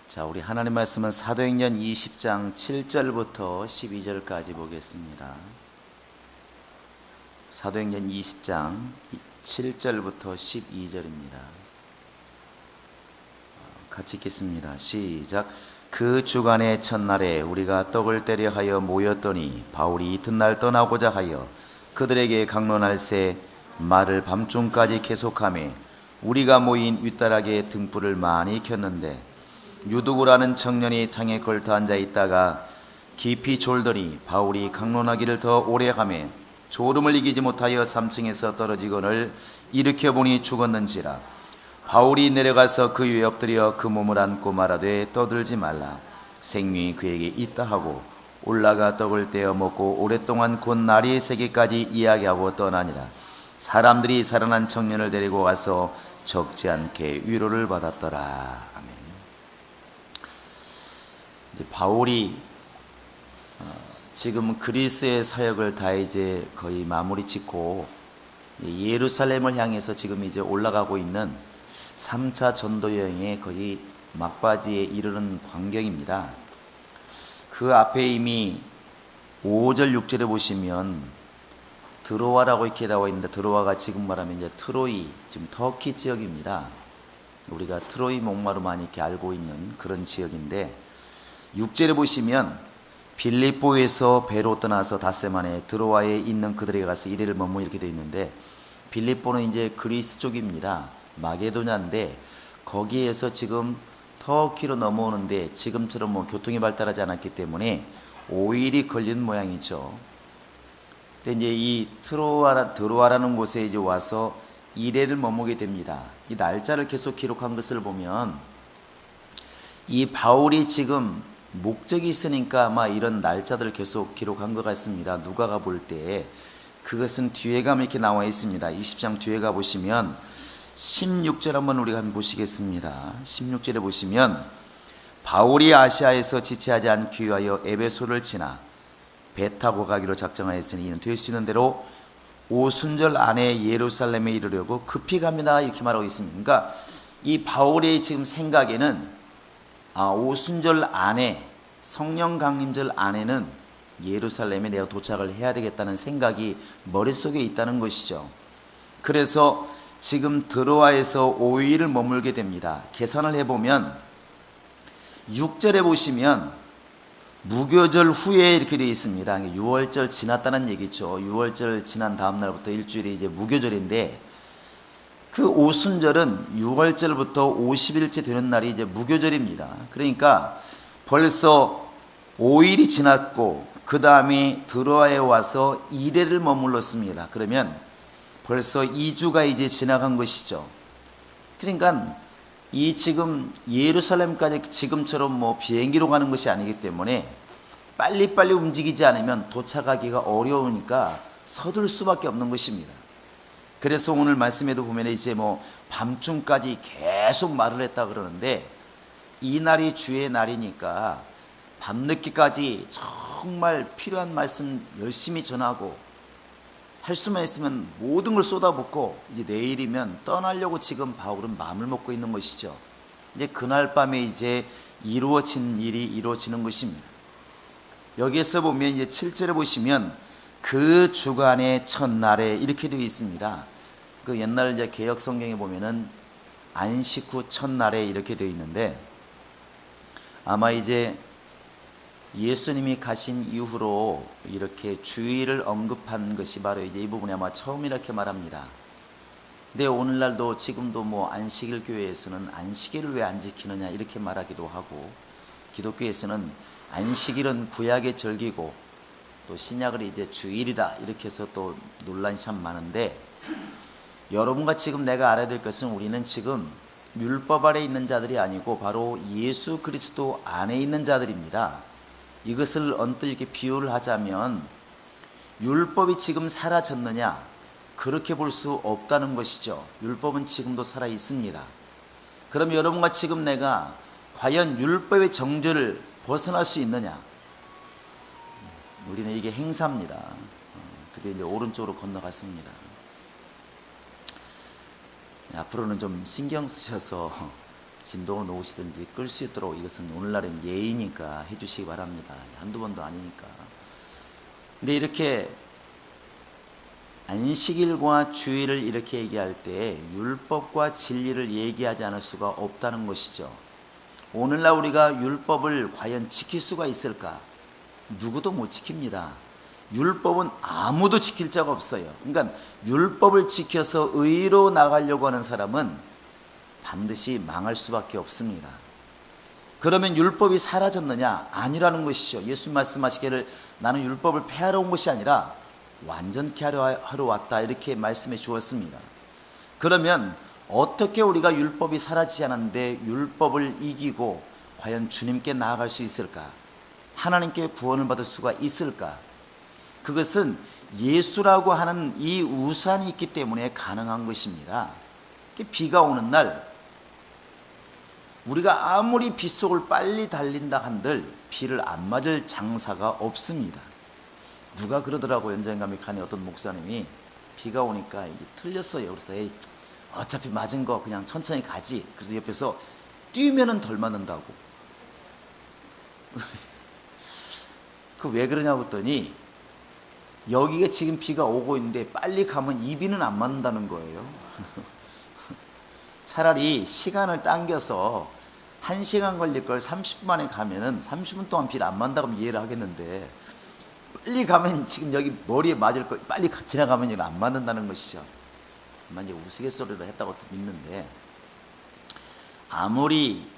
자, 우리 하나님 말씀은 사도행전 20장 7절부터 12절까지 보겠습니다. 사도행전 20장 7절부터 12절입니다. 같이 읽겠습니다. 시작. 그 주간의 첫날에 우리가 떡을 떼려 하여 모였더니 바울이 이튿날 떠나고자 하여 그들에게 강론할새 말을 밤중까지 계속하며 우리가 모인 윗다락에 등불을 많이 켰는데 유두구라는 청년이 창에 걸터 앉아 있다가 깊이 졸더니 바울이 강론하기를 더 오래 하며 졸음을 이기지 못하여 3층에서 떨어지거늘 일으켜 보니 죽었는지라. 바울이 내려가서 그 위에 엎드려 그 몸을 안고 말하되 떠들지 말라, 생명이 그에게 있다 하고 올라가 떡을 떼어 먹고 오랫동안 곧 날이 새기까지 이야기하고 떠나니라. 사람들이 살아난 청년을 데리고 가서 적지 않게 위로를 받았더라. 아멘. 이제 바울이 지금 그리스의 사역을 다 이제 거의 마무리 짓고 예루살렘을 향해서 지금 이제 올라가고 있는 3차 전도 여행의 거의 막바지에 이르는 광경입니다. 그 앞에 이미 5절 6절에 보시면 드로아라고 이렇게 나와 있는데, 드로아가 지금 말하면 이제 트로이, 지금 터키 지역입니다. 우리가 트로이 목마로 많이 이렇게 알고 있는 그런 지역인데, 6절에 보시면 빌립보에서 배로 떠나서 닷새 만에 드로아에 있는 그들에게 가서 이래를 머무 이렇게 되어 있는데, 빌립보는 이제 그리스 쪽입니다. 마게도냐인데 거기에서 지금 터키로 넘어오는데 지금처럼 뭐 교통이 발달하지 않았기 때문에 5일이 걸린 모양이죠. 근데 이제 이 드로아라는 곳에 이제 와서 이래를 머무게 됩니다. 이 날짜를 계속 기록한 것을 보면 이 바울이 지금 목적이 있으니까 아마 이런 날짜들을 계속 기록한 것 같습니다. 누가가 볼 때 그것은 뒤에 가면 이렇게 나와 있습니다. 20장 뒤에 가 보시면 16절 한번 우리가 한번 보시겠습니다. 16절에 보시면 바울이 아시아에서 지체하지 않기 위하여 에베소를 지나 배 타고 가기로 작정하였으니 이는 될 수 있는 대로 오순절 안에 예루살렘에 이르려고 급히 갑니다. 이렇게 말하고 있습니다. 그러니까 이 바울의 지금 생각에는 오순절 안에, 성령 강림절 안에는 예루살렘에 내가 도착을 해야 되겠다는 생각이 머릿속에 있다는 것이죠. 그래서 지금 드로아에서 5일을 머물게 됩니다. 계산을 해보면 6절에 보시면 무교절 후에 이렇게 되어 있습니다. 6월절 지났다는 얘기죠. 6월절 지난 다음 날부터 일주일이 이제 무교절인데, 그 오순절은 6월절부터 50일째 되는 날이 이제 무교절입니다. 그러니까 벌써 5일이 지났고 그 다음에 드로아에 와서 2일을 머물렀습니다. 그러면 벌써 2주가 이제 지나간 것이죠. 그러니까 이 지금 예루살렘까지 지금처럼 뭐 비행기로 가는 것이 아니기 때문에 빨리빨리 움직이지 않으면 도착하기가 어려우니까 서둘 수밖에 없는 것입니다. 그래서 오늘 말씀에도 보면 이제 뭐 밤중까지 계속 말을 했다 그러는데, 이 날이 주의 날이니까 밤늦게까지 정말 필요한 말씀 열심히 전하고 할 수만 있으면 모든 걸 쏟아붓고 이제 내일이면 떠나려고 지금 바울은 마음을 먹고 있는 것이죠. 이제 그날 밤에 이제 이루어진 일이 이루어지는 것입니다. 여기에서 보면 이제 7절에 보시면 그 주간의 첫날에 이렇게 되어 있습니다. 그 옛날 이제 개역 성경에 보면은 안식 후 첫날에 이렇게 되어 있는데, 아마 이제 예수님이 가신 이후로 이렇게 주일을 언급한 것이 바로 이제 이 부분이 아마 처음 이렇게 말합니다. 근데 오늘날도 지금도 뭐 안식일 교회에서는 안식일을 왜 안 지키느냐 이렇게 말하기도 하고, 기독교에서는 안식일은 구약의 절기고 또 신약을 이제 주일이다 이렇게 해서 또 논란이 참 많은데, 여러분과 지금 내가 알아야 될 것은 우리는 지금 율법 아래 있는 자들이 아니고 바로 예수 그리스도 안에 있는 자들입니다. 이것을 언뜻 이렇게 비유를 하자면 율법이 지금 사라졌느냐, 그렇게 볼 수 없다는 것이죠. 율법은 지금도 살아 있습니다. 그럼 여러분과 지금 내가 과연 율법의 정죄를 벗어날 수 있느냐? 우리는 이게 행사입니다. 드디어 이제 오른쪽으로 건너갔습니다. 앞으로는 좀 신경 쓰셔서 진동을 놓으시든지 끌 수 있도록, 이것은 오늘날은 예의니까 해주시기 바랍니다. 한두 번도 아니니까. 근데 이렇게 안식일과 주일을 이렇게 얘기할 때 율법과 진리를 얘기하지 않을 수가 없다는 것이죠. 오늘날 우리가 율법을 과연 지킬 수가 있을까? 누구도 못 지킵니다. 율법은 아무도 지킬 자가 없어요. 그러니까 율법을 지켜서 의로 나가려고 하는 사람은 반드시 망할 수밖에 없습니다. 그러면 율법이 사라졌느냐? 아니라는 것이죠. 예수님 말씀하시기를 나는 율법을 폐하러 온 것이 아니라 완전케 하러 왔다, 이렇게 말씀해 주었습니다. 그러면 어떻게 우리가 율법이 사라지지 않았는데 율법을 이기고 과연 주님께 나아갈 수 있을까? 하나님께 구원을 받을 수가 있을까? 그것은 예수라고 하는 이 우산이 있기 때문에 가능한 것입니다. 비가 오는 날 우리가 아무리 빗속을 빨리 달린다 한들 비를 안 맞을 장사가 없습니다. 누가 그러더라고요. 연장감이 칸에 어떤 목사님이 비가 오니까 이게 틀렸어요. 그래서 에이, 어차피 맞은 거 그냥 천천히 가지. 그래서 옆에서 뛰면은 덜 맞는다고. 그 왜 그러냐고 했더니 여기가 지금 비가 오고 있는데 빨리 가면 이 비는 안 맞는다는 거예요. 차라리 시간을 당겨서 1시간 걸릴 걸 30분 만에 가면은 30분 동안 비를 안 맞는다고 하면 이해를 하겠는데, 빨리 가면 지금 여기 머리에 맞을 거 빨리 지나가면 여기 안 맞는다는 것이죠. 이제 우스갯소리를 했다고 믿는데, 아무리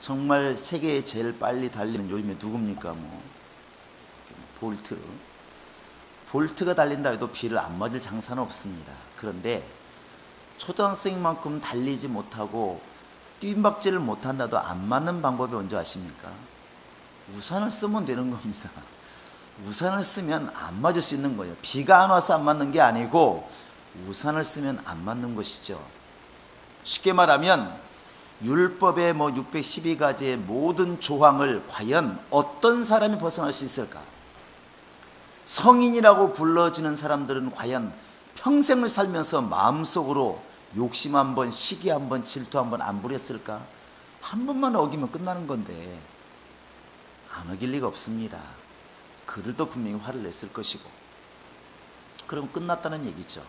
정말 세계에 제일 빨리 달리는 요즘에 누굽니까? 볼트가 달린다 해도 비를 안 맞을 장사는 없습니다. 그런데 초등학생만큼 달리지 못하고 뛰박질을 못한다도 안 맞는 방법이 뭔지 아십니까? 우산을 쓰면 되는 겁니다. 우산을 쓰면 안 맞을 수 있는 거예요. 비가 안 와서 안 맞는 게 아니고 우산을 쓰면 안 맞는 것이죠. 쉽게 말하면 율법의 612가지의 모든 조항을 과연 어떤 사람이 벗어날 수 있을까? 성인이라고 불러지는 사람들은 과연 평생을 살면서 마음속으로 욕심 한 번, 시기 한 번, 질투 한 번 안 부렸을까? 한 번만 어기면 끝나는 건데 안 어길 리가 없습니다. 그들도 분명히 화를 냈을 것이고, 그럼 끝났다는 얘기죠.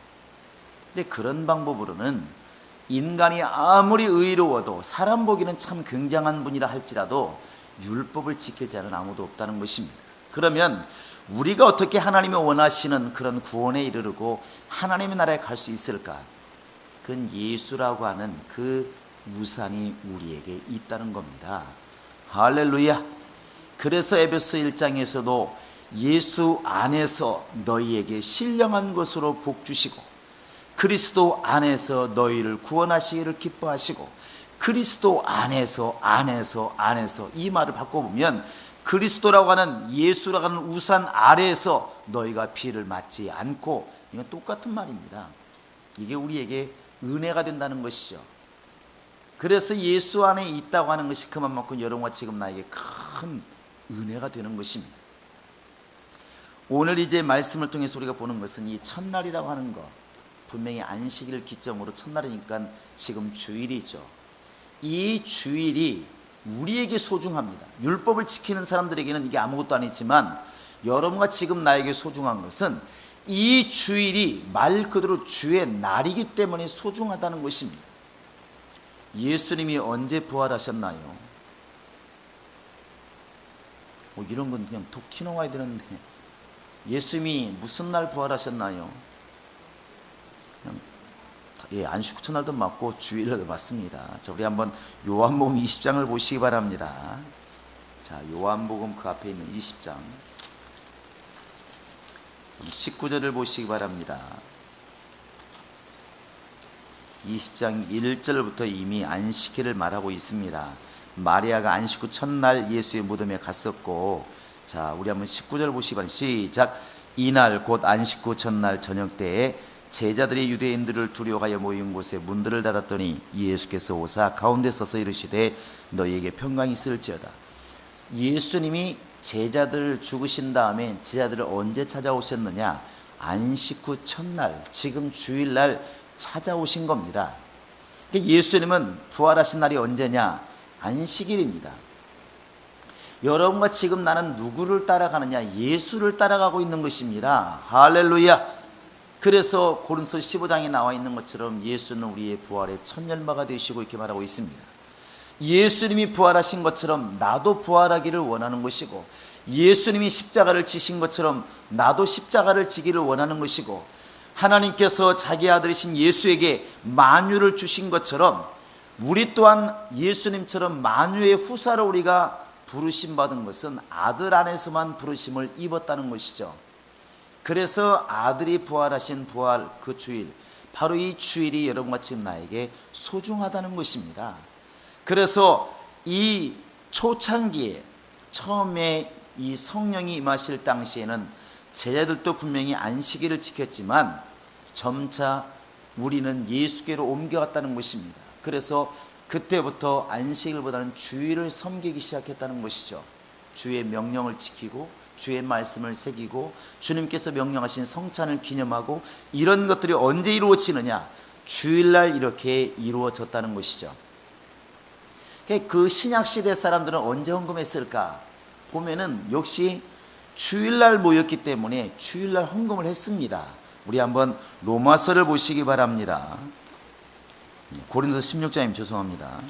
근데 그런 방법으로는 인간이 아무리 의로워도 사람 보기는 참 굉장한 분이라 할지라도 율법을 지킬 자는 아무도 없다는 것입니다. 그러면 우리가 어떻게 하나님이 원하시는 그런 구원에 이르르고 하나님의 나라에 갈 수 있을까? 그건 예수라고 하는 그 우산이 우리에게 있다는 겁니다. 할렐루야. 그래서 에베소 1장에서도 예수 안에서 너희에게 신령한 것으로 복 주시고 그리스도 안에서 너희를 구원하시기를 기뻐하시고, 그리스도 안에서 이 말을 바꿔보면 그리스도라고 하는 예수라고 하는 우산 아래에서 너희가 비를 맞지 않고, 이건 똑같은 말입니다. 이게 우리에게 은혜가 된다는 것이죠. 그래서 예수 안에 있다고 하는 것이 그만큼 여러분과 지금 나에게 큰 은혜가 되는 것입니다. 오늘 이제 말씀을 통해서 우리가 보는 것은 이 첫날이라고 하는 것, 분명히 안식일 기점으로 첫날이니까 지금 주일이죠. 이 주일이 우리에게 소중합니다. 율법을 지키는 사람들에게는 이게 아무것도 아니지만 여러분과 지금 나에게 소중한 것은 이 주일이 말 그대로 주의 날이기 때문에 소중하다는 것입니다. 예수님이 언제 부활하셨나요? 이런 건 그냥 톡 튀어나와야 되는데, 예수님이 무슨 날 부활하셨나요? 안식 후 첫날도 맞고 주일날도 맞습니다. 자, 우리 한번 요한복음 20장을 보시기 바랍니다. 자, 요한복음 그 앞에 있는 20장 19절을 보시기 바랍니다. 20장 1절부터 이미 안식일을 말하고 있습니다. 마리아가 안식 후 첫날 예수의 무덤에 갔었고, 자, 우리 한번 19절 보시기 바랍니다. 시작. 이날 곧 안식 후 첫날 저녁 때에 제자들이 유대인들을 두려워하여 모인 곳에 문들을 닫았더니 예수께서 오사 가운데 서서 이르시되 너희에게 평강이 있을지어다. 예수님이 제자들을 죽으신 다음에 제자들을 언제 찾아오셨느냐? 안식 후 첫날, 지금 주일날 찾아오신 겁니다. 예수님은 부활하신 날이 언제냐? 안식일입니다. 여러분과 지금 나는 누구를 따라가느냐? 예수를 따라가고 있는 것입니다. 할렐루야. 그래서 고린도 15장에 나와 있는 것처럼 예수는 우리의 부활의 첫 열마가 되시고 이렇게 말하고 있습니다. 예수님이 부활하신 것처럼 나도 부활하기를 원하는 것이고, 예수님이 십자가를 지신 것처럼 나도 십자가를 지기를 원하는 것이고, 하나님께서 자기 아들이신 예수에게 만유를 주신 것처럼 우리 또한 예수님처럼 만유의 후사로 우리가 부르심 받은 것은 아들 안에서만 부르심을 입었다는 것이죠. 그래서 아들이 부활하신 부활 그 주일, 바로 이 주일이 여러분과 지금 나에게 소중하다는 것입니다. 그래서 이 초창기에 처음에 이 성령이 임하실 당시에는 제자들도 분명히 안식일을 지켰지만 점차 우리는 예수께로 옮겨갔다는 것입니다. 그래서 그때부터 안식일보다는 주일을 섬기기 시작했다는 것이죠. 주의 명령을 지키고 주의 말씀을 새기고 주님께서 명령하신 성찬을 기념하고, 이런 것들이 언제 이루어지느냐? 주일날 이렇게 이루어졌다는 것이죠. 그 신약시대 사람들은 언제 헌금했을까? 보면은 역시 주일날 모였기 때문에 주일날 헌금을 했습니다. 우리 한번 로마서를 보시기 바랍니다. 고린도서 16장이면 죄송합니다.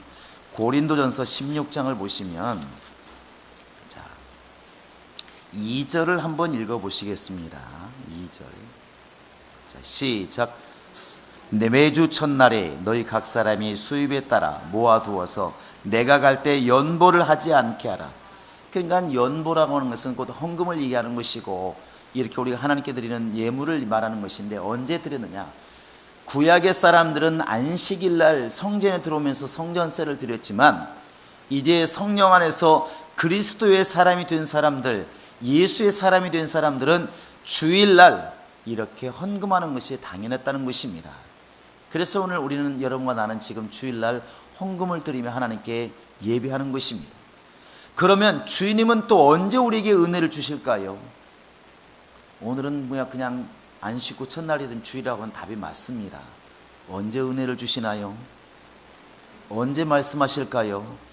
고린도전서 16장을 보시면 2절을 한번 읽어보시겠습니다. 2절. 자, 시작. 매주 첫날에 너희 각 사람이 수입에 따라 모아두어서 내가 갈 때 연보를 하지 않게 하라. 그러니까 연보라고 하는 것은 곧 헌금을 얘기하는 것이고, 이렇게 우리가 하나님께 드리는 예물을 말하는 것인데, 언제 드렸느냐? 구약의 사람들은 안식일날 성전에 들어오면서 성전세를 드렸지만, 이제 성령 안에서 그리스도의 사람이 된 사람들, 예수의 사람이 된 사람들은 주일날 이렇게 헌금하는 것이 당연했다는 것입니다. 그래서 오늘 우리는, 여러분과 나는 지금 주일날 헌금을 드리며 하나님께 예배하는 것입니다. 그러면 주님은 또 언제 우리에게 은혜를 주실까요? 오늘은 그냥 안식 후 첫날이든 주일이라고 하는 답이 맞습니다. 언제 은혜를 주시나요? 언제 말씀하실까요?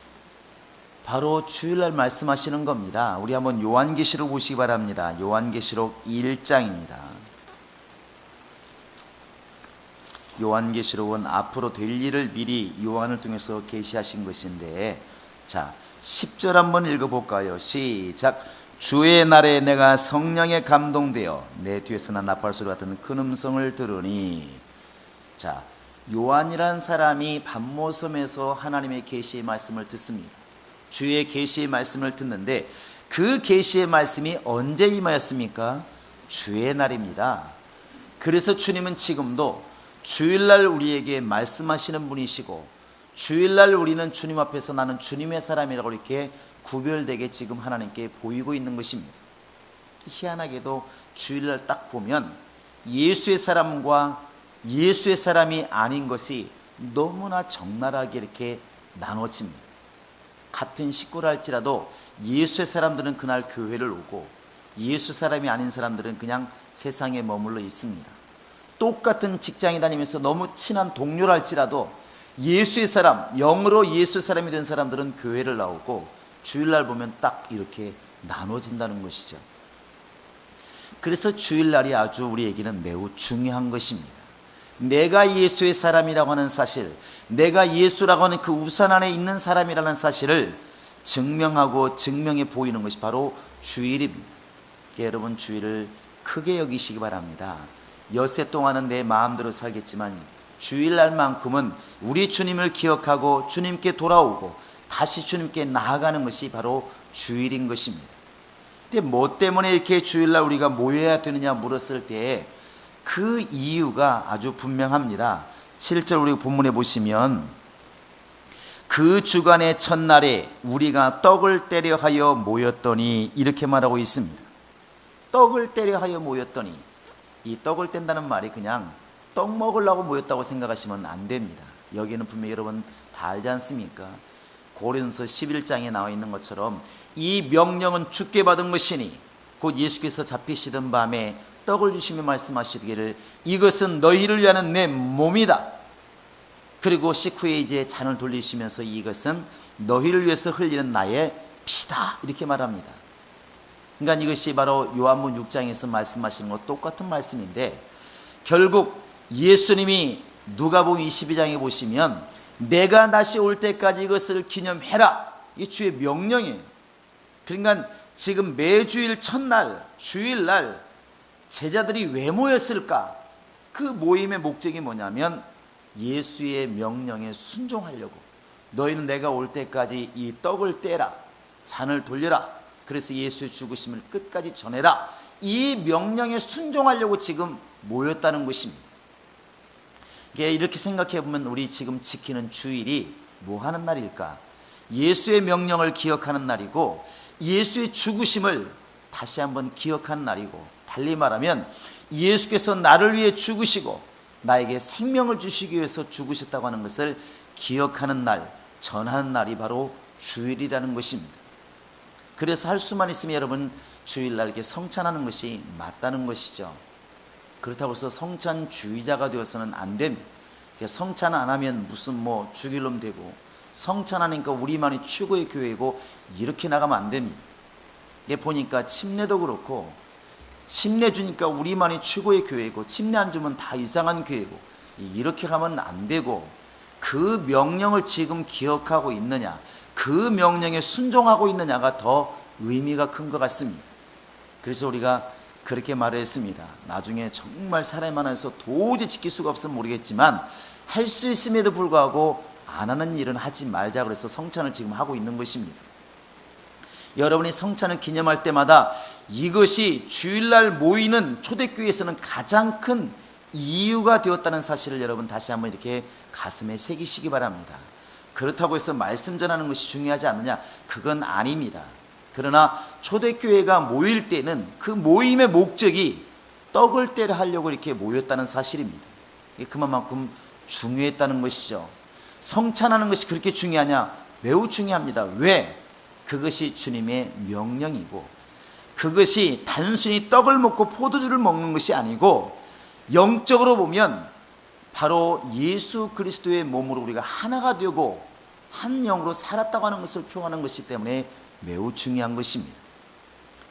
바로 주일날 말씀하시는 겁니다. 우리 한번 요한계시록 보시기 바랍니다. 요한계시록 1장입니다. 요한계시록은 앞으로 될 일을 미리 요한을 통해서 계시하신 것인데, 자 10절 한번 읽어볼까요? 시작. 주의 날에 내가 성령에 감동되어 내 뒤에서 난 나팔소리 같은 큰 음성을 들으니. 자, 요한이란 사람이 반모섬에서 하나님의 계시의 말씀을 듣습니다. 주의 계시의 말씀을 듣는데, 그 계시의 말씀이 언제 임하였습니까? 주의 날입니다. 그래서 주님은 지금도 주일날 우리에게 말씀하시는 분이시고, 주일날 우리는 주님 앞에서 나는 주님의 사람이라고 이렇게 구별되게 지금 하나님께 보이고 있는 것입니다. 희한하게도 주일날 딱 보면 예수의 사람과 예수의 사람이 아닌 것이 너무나 적나라하게 이렇게 나눠집니다. 같은 식구라 할지라도 예수의 사람들은 그날 교회를 오고, 예수 사람이 아닌 사람들은 그냥 세상에 머물러 있습니다. 똑같은 직장에 다니면서 너무 친한 동료라 할지라도 예수의 사람, 영으로 예수 사람이 된 사람들은 교회를 나오고, 주일날 보면 딱 이렇게 나눠진다는 것이죠. 그래서 주일날이 아주 우리에게는 매우 중요한 것입니다. 내가 예수의 사람이라고 하는 사실, 내가 예수라고 하는 그 우산 안에 있는 사람이라는 사실을 증명하고 증명해 보이는 것이 바로 주일입니다. 여러분, 주일을 크게 여기시기 바랍니다. 엿새 동안은 내 마음대로 살겠지만 주일날만큼은 우리 주님을 기억하고 주님께 돌아오고 다시 주님께 나아가는 것이 바로 주일인 것입니다. 근데 뭐 때문에 이렇게 주일날 우리가 모여야 되느냐 물었을 때 그 이유가 아주 분명합니다. 7절 우리 본문에 보시면, 그 주간의 첫날에 우리가 떡을 떼려 하여 모였더니, 이렇게 말하고 있습니다. 떡을 떼려 하여 모였더니, 이 떡을 뗀다는 말이 그냥 떡 먹으려고 모였다고 생각하시면 안 됩니다. 여기는 분명히 여러분 다 알지 않습니까? 고린도서 11장에 나와 있는 것처럼 이 명령은 주께 받은 것이니, 곧 예수께서 잡히시던 밤에 떡을 주시며 말씀하시기를, 이것은 너희를 위하는 내 몸이다. 그리고 식후에 이제 잔을 돌리시면서 이것은 너희를 위해서 흘리는 나의 피다 이렇게 말합니다. 그러니까 이것이 바로 요한복음 6장에서 말씀하시는 것 똑같은 말씀인데, 결국 예수님이 누가복음 22장에 보시면 내가 다시 올 때까지 이것을 기념해라, 이 주의 명령이에요. 그러니까 지금 매주일 첫날 주일날 제자들이 왜 모였을까? 그 모임의 목적이 뭐냐면 예수의 명령에 순종하려고. 너희는 내가 올 때까지 이 떡을 떼라, 잔을 돌려라, 그래서 예수의 죽으심을 끝까지 전해라, 이 명령에 순종하려고 지금 모였다는 것입니다. 이렇게 생각해 보면 우리 지금 지키는 주일이 뭐 하는 날일까? 예수의 명령을 기억하는 날이고 예수의 죽으심을 다시 한번 기억하는 날이고, 달리 말하면 예수께서 나를 위해 죽으시고 나에게 생명을 주시기 위해서 죽으셨다고 하는 것을 기억하는 날, 전하는 날이 바로 주일이라는 것입니다. 그래서 할 수만 있으면 여러분 주일날 이렇게 성찬하는 것이 맞다는 것이죠. 그렇다고 해서 성찬주의자가 되어서는 안 됩니다. 성찬 안 하면 무슨 뭐 죽일놈 되고, 성찬하니까 우리만이 최고의 교회고 이렇게 나가면 안 됩니다. 이게 보니까 침례도 그렇고, 침례 주니까 우리만이 최고의 교회고 침례 안 주면 다 이상한 교회고, 이렇게 가면 안 되고, 그 명령을 지금 기억하고 있느냐, 그 명령에 순종하고 있느냐가 더 의미가 큰 것 같습니다. 그래서 우리가 그렇게 말을 했습니다. 나중에 정말 사람 안에서 도저히 지킬 수가 없으면 모르겠지만 할 수 있음에도 불구하고 안 하는 일은 하지 말자, 그래서 성찬을 지금 하고 있는 것입니다. 여러분이 성찬을 기념할 때마다 이것이 주일날 모이는 초대교회에서는 가장 큰 이유가 되었다는 사실을 여러분 다시 한번 이렇게 가슴에 새기시기 바랍니다. 그렇다고 해서 말씀 전하는 것이 중요하지 않느냐? 그건 아닙니다. 그러나 초대교회가 모일 때는 그 모임의 목적이 떡을 떼려 하려고 이렇게 모였다는 사실입니다. 이게 그만큼 중요했다는 것이죠. 성찬하는 것이 그렇게 중요하냐? 매우 중요합니다. 왜? 그것이 주님의 명령이고, 그것이 단순히 떡을 먹고 포도주를 먹는 것이 아니고, 영적으로 보면 바로 예수 그리스도의 몸으로 우리가 하나가 되고 한 영으로 살았다고 하는 것을 표현하는 것이기 때문에 매우 중요한 것입니다.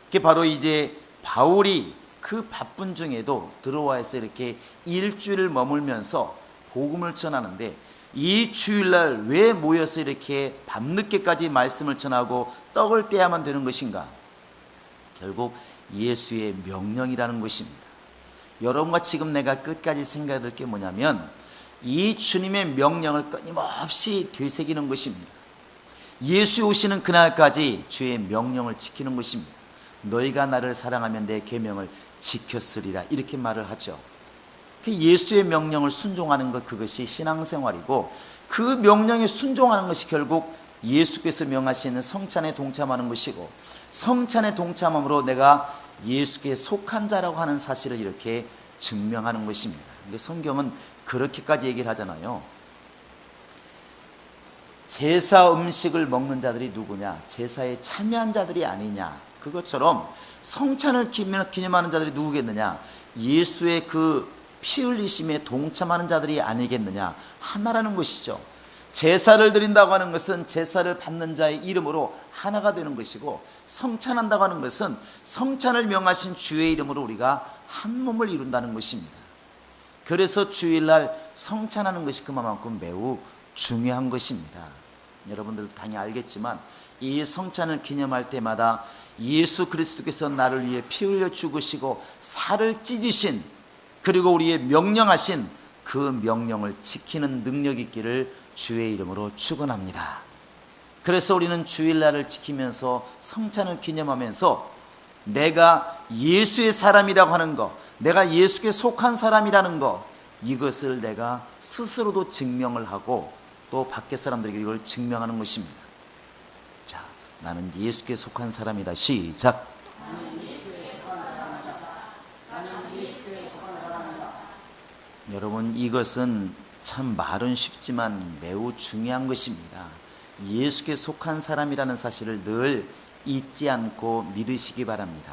그게 바로 이제 바울이 그 바쁜 중에도 들어와서 이렇게 일주일을 머물면서 복음을 전하는데, 이 주일날 왜 모여서 이렇게 밤늦게까지 말씀을 전하고 떡을 떼야만 되는 것인가? 결국 예수의 명령이라는 것입니다. 여러분과 지금 내가 끝까지 생각해야 될 게 뭐냐면 이 주님의 명령을 끊임없이 되새기는 것입니다. 예수 오시는 그날까지 주의 명령을 지키는 것입니다. 너희가 나를 사랑하면 내 계명을 지켰으리라, 이렇게 말을 하죠. 예수의 명령을 순종하는 것, 그것이 신앙생활이고, 그 명령에 순종하는 것이 결국 예수께서 명하시는 성찬에 동참하는 것이고, 성찬에 동참함으로 내가 예수께 속한 자라고 하는 사실을 이렇게 증명하는 것입니다. 근데 성경은 그렇게까지 얘기를 하잖아요. 제사 음식을 먹는 자들이 누구냐? 제사에 참여한 자들이 아니냐? 그것처럼 성찬을 기념하는 자들이 누구겠느냐? 예수의 그 피 흘리심에 동참하는 자들이 아니겠느냐? 하나라는 것이죠. 제사를 드린다고 하는 것은 제사를 받는 자의 이름으로 하나가 되는 것이고, 성찬한다고 하는 것은 성찬을 명하신 주의 이름으로 우리가 한 몸을 이룬다는 것입니다. 그래서 주일날 성찬하는 것이 그만큼 매우 중요한 것입니다. 여러분들도 당연히 알겠지만 이 성찬을 기념할 때마다 예수 그리스도께서 나를 위해 피 흘려 죽으시고 살을 찢으신, 그리고 우리의 명령하신 그 명령을 지키는 능력이 있기를 주의 이름으로 축원합니다. 그래서 우리는 주일날을 지키면서 성찬을 기념하면서 내가 예수의 사람이라고 하는 것, 내가 예수께 속한 사람이라는 것, 이것을 내가 스스로도 증명을 하고 또 밖에 사람들에게 이걸 증명하는 것입니다. 자, 나는 예수께 속한 사람이다. 시작. 여러분, 이것은 참 말은 쉽지만 매우 중요한 것입니다. 예수께 속한 사람이라는 사실을 늘 잊지 않고 믿으시기 바랍니다.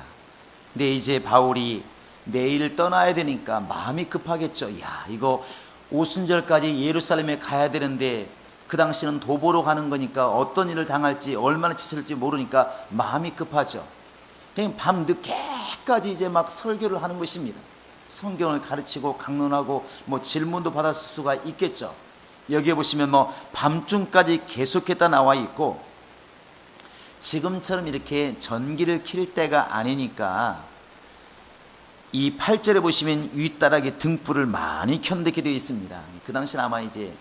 근데 이제 바울이 내일 떠나야 되니까 마음이 급하겠죠. 야, 이거 오순절까지 예루살렘에 가야 되는데 그 당시는 도보로 가는 거니까 어떤 일을 당할지 얼마나 지칠지 모르니까 마음이 급하죠. 그냥 밤 늦게까지 이제 막 설교를 하는 것입니다. 성경을 가르치고 강론하고 뭐 질문도 받았을 수가 있겠죠. 여기에 보시면 뭐 밤중까지 계속했다 나와 있고, 지금처럼 이렇게 전기를 킬 때가 아니니까 이 8절에 보시면 윗다락에 등불을 많이 켠댔게 되어 있습니다. 그 당시는 아마 이제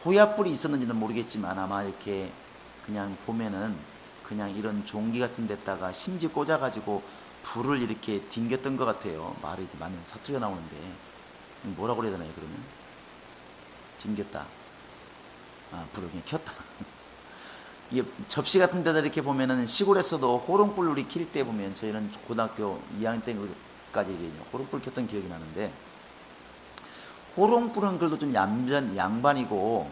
호약불이 있었는지는 모르겠지만 아마 이렇게 그냥 보면은 그냥 이런 종기 같은 데다가 심지 꽂아가지고 불을 이렇게 튕겼던 것 같아요. 말이 많은 사투리가 나오는데 뭐라고 그래야 되나요? 그러면 튕겼다, 불을 그냥 켰다. 이게 접시 같은 데다 이렇게 보면은 시골에서도 호롱불 우리 킬 때 보면, 저희는 고등학교 2학년 때까지 호롱불 켰던 기억이 나는데, 호롱불은 그래도 좀 양반이고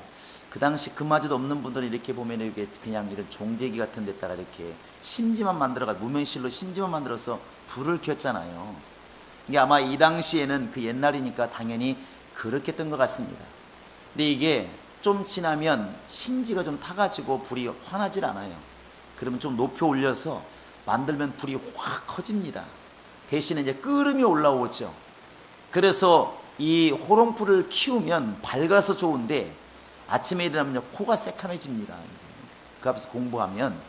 그 당시 그마저도 없는 분들은 이렇게 보면 이게 그냥 이런 종제기 같은 데다가 이렇게 심지만 만들어가, 무명실로 심지만 만들어서 불을 켰잖아요. 이게 아마 이 당시에는 그 옛날이니까 당연히 그렇게 했던 것 같습니다. 근데 이게 좀 지나면 심지가 좀 타가지고 불이 환하질 않아요. 그러면 좀 높여 올려서 만들면 불이 확 커집니다. 대신에 이제 끓음이 올라오죠. 그래서 이 호롱불을 키우면 밝아서 좋은데 아침에 일어나면 코가 새카매집니다. 그 앞에서 공부하면.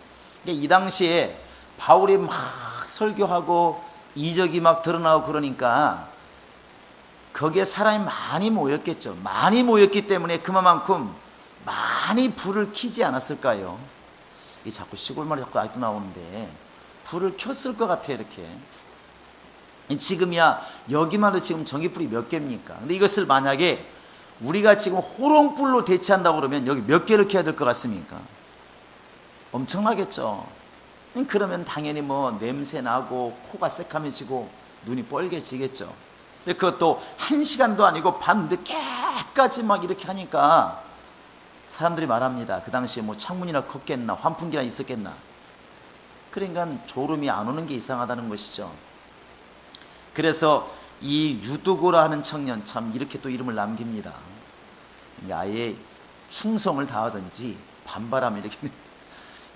이 당시에 바울이 막 설교하고 이적이 막 드러나고 그러니까 거기에 사람이 많이 모였겠죠. 많이 모였기 때문에 그만큼 많이 불을 켜지 않았을까요? 이 자꾸 시골 말이 자꾸 아직도 나오는데 불을 켰을 것 같아요. 이렇게 지금이야 여기만 해도 지금 전기불이 몇 개입니까? 근데 이것을 만약에 우리가 지금 호롱불로 대체한다고 그러면 여기 몇 개를 켜야 될 것 같습니까? 엄청나겠죠. 그러면 당연히 뭐 냄새 나고 코가 새카매지고 눈이 뻘개지겠죠. 근데 그것도 1시간도 아니고 밤 늦게까지 막 이렇게 하니까 사람들이 말합니다. 그 당시에 뭐 창문이나 컸겠나 환풍기나 있었겠나. 그러니까 졸음이 안 오는 게 이상하다는 것이죠. 그래서 이 유두고라 하는 청년, 참 이렇게 또 이름을 남깁니다. 아예 충성을 다하든지 반발하면 이렇게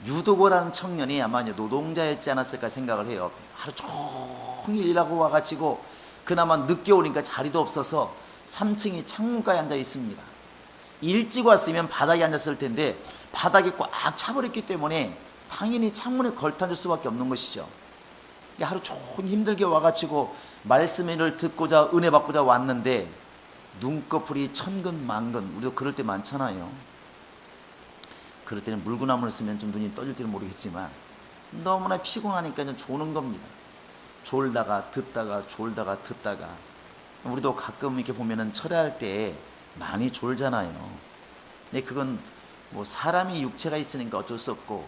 유두고라는 청년이 아마 노동자였지 않았을까 생각을 해요. 하루 종일 일하고 와가지고 그나마 늦게 오니까 자리도 없어서 3층이 창문가에 앉아 있습니다. 일찍 왔으면 바닥에 앉았을 텐데 바닥이 꽉 차버렸기 때문에 당연히 창문에 걸터앉을 수밖에 없는 것이죠. 하루 종일 힘들게 와가지고 말씀을 듣고자 은혜 받고자 왔는데 눈꺼풀이 천근만근. 우리도 그럴 때 많잖아요. 그럴 때는 물구나무를 쓰면 좀 눈이 떠질지는 모르겠지만 너무나 피곤하니까 좀 조는 겁니다. 졸다가 듣다가 졸다가 듣다가. 우리도 가끔 이렇게 보면은 철회할 때 많이 졸잖아요. 근데 그건 뭐 사람이 육체가 있으니까 어쩔 수 없고,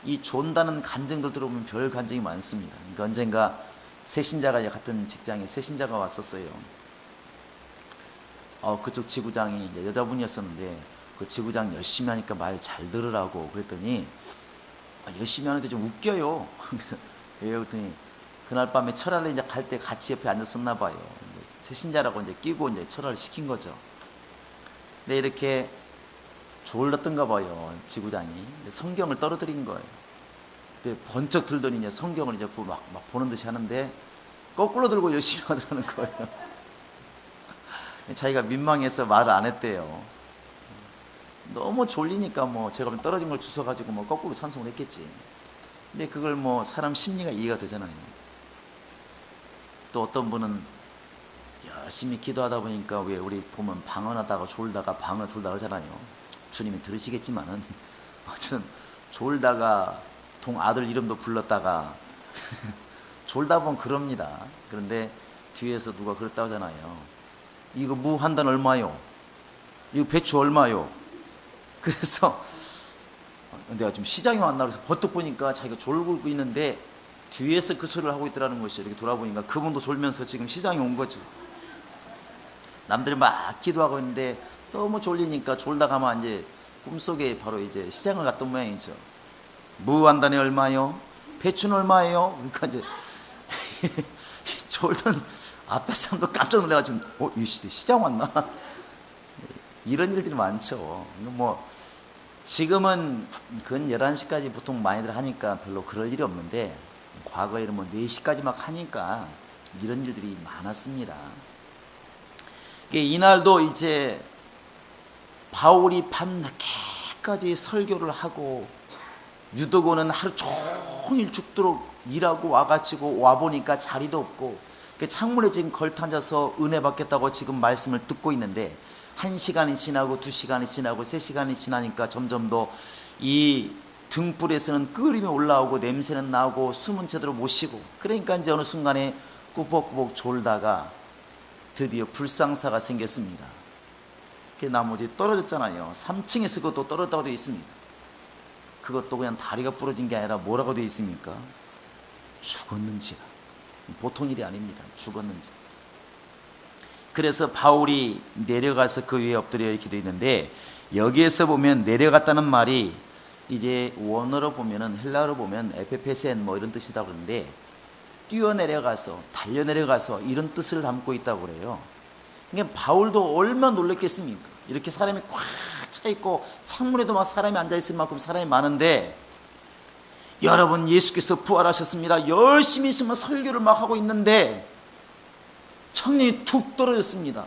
이 존다는 간증들 들어보면 별 간증이 많습니다. 그러니까 언젠가 새신자가 같은 직장에 새신자가 왔었어요. 그쪽 지구장이 여자분이었었는데 그 지구장 열심히 하니까 말 잘 들으라고 그랬더니 열심히 하는데 좀 웃겨요. 그래서 왜 그랬더니 그날 밤에 철화를 이제 갈 때 같이 옆에 앉았었나 봐요. 새신자라고 이제 끼고 이제 철화를 시킨 거죠. 근데 이렇게 졸랐던가 봐요, 지구장이. 성경을 떨어뜨린 거예요. 근데 번쩍 들더니 이제 성경을 이제 막 보는 듯이 하는데 거꾸로 들고 열심히 하더라는 거예요. 자기가 민망해서 말을 안 했대요. 너무 졸리니까 뭐 제가 떨어진 걸 주워가지고 뭐 거꾸로 찬송을 했겠지. 근데 그걸 뭐 사람 심리가 이해가 되잖아요. 또 어떤 분은 열심히 기도하다 보니까 왜 우리 보면 방언하다가 졸다가 방언을 졸다가 하잖아요. 주님이 들으시겠지만은 어쨌든 졸다가 아들 이름도 불렀다가 졸다 보면 그럽니다. 그런데 뒤에서 누가 그랬다고 하잖아요. 이거 무 한 단 얼마요? 이거 배추 얼마요? 그래서 내가 지금 시장에 왔나 그래서 버뜩 보니까 자기가 졸고 있는데 뒤에서 그 소리를 하고 있더라는 것이, 이렇게 돌아보니까 그분도 졸면서 지금 시장에 온 거죠. 남들이 막 기도하고 있는데 너무 졸리니까 졸다 가면 이제 꿈속에 바로 이제 시장을 갔던 모양이죠. 무 한 단에 얼마요? 배추는 얼마예요? 그러니까 이제 졸던 앞에 사람도 깜짝 놀라가지고 이 시장 왔나? 이런 일들이 많죠. 뭐 지금은 근 11시까지 보통 많이들 하니까 별로 그럴 일이 없는데 과거에는 뭐 4시까지 막 하니까 이런 일들이 많았습니다. 이날도 이제 바울이 밤늦게까지 설교를 하고 유도고는 하루 종일 죽도록 일하고 와가지고 와보니까 자리도 없고 창문에 지금 걸터 앉아서 은혜 받겠다고 지금 말씀을 듣고 있는데 1시간이 지나고 2시간이 지나고 3시간이 지나니까 점점 더 이 등불에서는 끓음이 올라오고 냄새는 나고 숨은 제대로 못 쉬고 그러니까 이제 어느 순간에 꾸벅꾸벅 졸다가 드디어 불상사가 생겼습니다. 나머지 떨어졌잖아요. 3층에서 그것도 떨어졌다고 되어 있습니다. 그것도 그냥 다리가 부러진 게 아니라 뭐라고 되어 있습니까? 죽었는지라. 보통 일이 아닙니다. 죽었는지. 그래서 바울이 내려가서 그 위에 엎드려 기도했는데 여기에서 보면 내려갔다는 말이 이제 원어로 보면은 헬라어로 보면 에페페센 뭐 이런 뜻이다 그러는데 뛰어내려가서 달려내려가서 이런 뜻을 담고 있다고 그래요. 그러니까 바울도 얼마나 놀랐겠습니까? 이렇게 사람이 꽉 차 있고 창문에도 막 사람이 앉아 있을 만큼 사람이 많은데 여러분 예수께서 부활하셨습니다. 열심히 있으면 설교를 막 하고 있는데 청년이 툭 떨어졌습니다.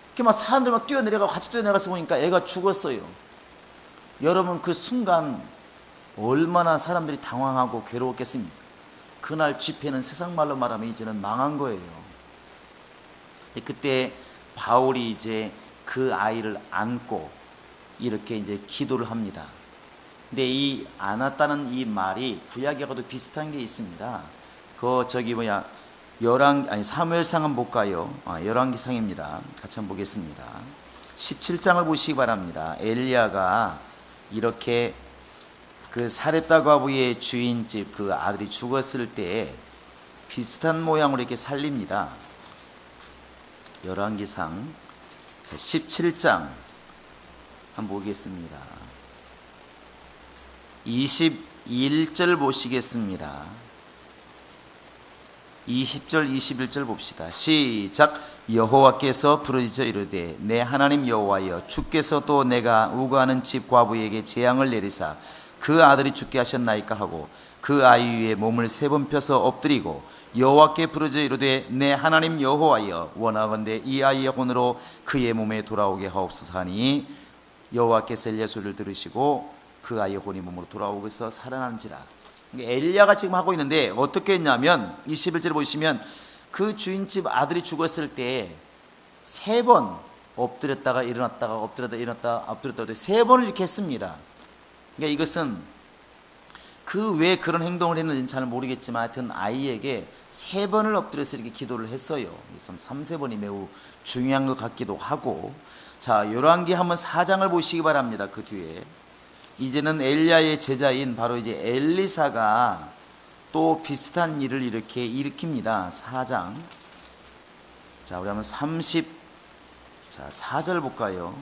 이렇게 막 사람들 막 뛰어내려가고 같이 뛰어내려가서 보니까 애가 죽었어요. 여러분 그 순간 얼마나 사람들이 당황하고 괴로웠겠습니까? 그날 집회는 세상 말로 말하면 이제는 망한 거예요. 그때 바울이 이제 그 아이를 안고 이렇게 이제 기도를 합니다. 근데 이 안았다는 이 말이 구약하고도 비슷한 게 있습니다. 사무엘상 한번 볼까요? 열왕기상입니다. 같이 한번 보겠습니다. 17장을 보시기 바랍니다. 엘리야가 이렇게 그 사렙다 과부의 주인집 그 아들이 죽었을 때 비슷한 모양으로 이렇게 살립니다. 열왕기상 17장 한번 보겠습니다. 21절 보시겠습니다. 20절 21절 봅시다. 시작. 여호와께서 부르짖어 이르되 내 하나님 여호와여 주께서 또 내가 우거하는 집 과부에게 재앙을 내리사 그 아들이 죽게 하셨나이까 하고 그 아이 위에 몸을 3번 펴서 엎드리고 여호와께 부르짖어 이르되 내 하나님 여호와여 원하건대 이 아이의 혼으로 그의 몸에 돌아오게 하옵소서 하니 여호와께서 엘리야 소리를 들으시고 그 아이의 혼이 몸으로 돌아오고서 살아난지라. 엘리야가 지금 하고 있는데 어떻게 했냐면 21절 보시면 그 주인집 아들이 죽었을 때 3번 엎드렸다가 일어났다가 엎드렸다 일어났다 엎드렸다 3번을 이렇게 했습니다. 그러니까 이것은 그 왜 그런 행동을 했는지는 잘 모르겠지만 하여튼 아이에게 3번을 엎드려서 이렇게 기도를 했어요. 3세번이 매우 중요한 것 같기도 하고. 자, 열왕기 한번 4장을 보시기 바랍니다. 그 뒤에 이제는 엘리야의 제자인 바로 이제 엘리사가 또 비슷한 일을 이렇게 일으킵니다. 4장. 자, 우리 한번 4절 볼까요?